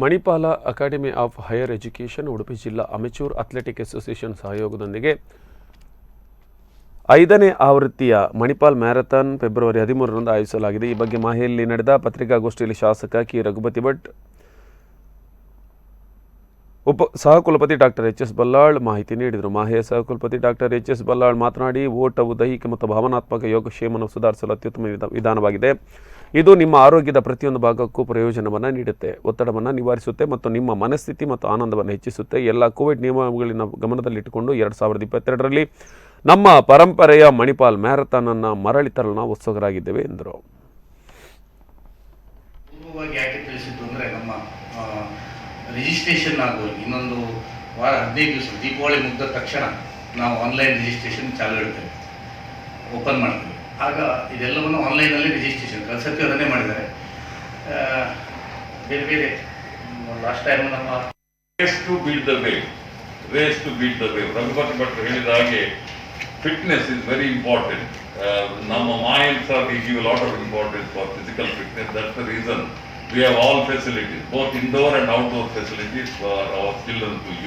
Manipal academy of higher education Udupi ಜಿಲ್ಲಾ amateur athletic association ಸಹಯೋಗದೊಂದಿಗೆ 5ನೇ ಆವೃತ್ತಿಯ ಮಣಿಪಾಲ್ ಮ್ಯಾರಥಾನ್ ಫೆಬ್ರವರಿ 13ರಂದು ಆಯೋಜಿಸಲಾಗಿದೆ. ಈ ಬಗ್ಗೆ ಮಾಹಿತಿಯಲ್ಲಿ ನಡೆದ ಪತ್ರಿಕಾಗೋಷ್ಠಿಯಲ್ಲಿ ಶಾಸಕ ಕೆ ರಘುಪತಿ ಭಟ್, ಸಹಕುಲಪತಿ ಡಾಕ್ಟರ್ ಎಚ್ ಎಸ್ ಬಲ್ಲಾಳ್ ಮಾಹಿತಿ ನೀಡಿದರು. ಮಾಹೆಯ ಸಹಕುಲಪತಿ ಡಾಕ್ಟರ್ ಎಚ್ ಎಸ್ ಬಲ್ಲಾಳ್ ಮಾತನಾಡಿ, ಓಟವು ದೈಹಿಕ ಮತ್ತು ಭಾವನಾತ್ಮಕ ಯೋಗಕ್ಷೇಮವನ್ನು ಸುಧಾರಿಸಲು ಅತ್ಯುತ್ತಮ ವಿಧಾನವಾಗಿದೆ. ಇದು ನಿಮ್ಮ ಆರೋಗ್ಯದ ಪ್ರತಿಯೊಂದು ಭಾಗಕ್ಕೂ ಪ್ರಯೋಜನವನ್ನು ನೀಡುತ್ತೆ, ಒತ್ತಡವನ್ನು ನಿವಾರಿಸುತ್ತೆ ಮತ್ತು ನಿಮ್ಮ ಮನಸ್ಥಿತಿ ಮತ್ತು ಆನಂದವನ್ನು ಹೆಚ್ಚಿಸುತ್ತೆ. ಎಲ್ಲ ಕೋವಿಡ್ ನಿಯಮಗಳನ್ನು ಗಮನದಲ್ಲಿಟ್ಟುಕೊಂಡು 2022ರಲ್ಲಿ ನಮ್ಮ ಪರಂಪರೆಯ ಮಣಿಪಾಲ್ ಮ್ಯಾರಥಾನ್ ಅನ್ನು ಮರಳಿ ತರಲು ನಾವು ಉತ್ಸುಕರಾಗಿದ್ದೇವೆ ಎಂದರು. ರಿಜಿಸ್ಟ್ರೇಷನ್ ಆಗುವ ಇನ್ನೊಂದು ವಾರ 15 ದಿವಸ ದೀಪಾವಳಿ ಮುಗಿದ ತಕ್ಷಣ ನಾವು ಆನ್ಲೈನ್ ರಿಜಿಸ್ಟ್ರೇಷನ್ ಚಾಲು ಇಡ್ತೇವೆ, ಓಪನ್ ಮಾಡ್ತೇವೆ. ಆಗ ಇದೆಲ್ಲವನ್ನು ಆನ್ಲೈನಲ್ಲಿ ರಿಜಿಸ್ಟ್ರೇಷನ್ ಕಲ್ಸಕ್ಕೆ ಅದನ್ನೇ ಮಾಡಿದ್ದಾರೆ. ಬೇರೆ ಬೇರೆ ಲಾಸ್ಟ್ ಟೈಮ್ ನಮ್ಮ race to beat the wave Raghupathi Bhat ಹೇಳಿದ ಹಾಗೆ ಫಿಟ್ನೆಸ್ ಇಸ್ ವೆರಿ ಇಂಪಾರ್ಟೆಂಟ್. ನಮ್ಮ ಮಾಯನ್ಸ್ we give lot of importance for physical fitness. That's the reason we have all facilities, both indoor and outdoor facilities for our children to use.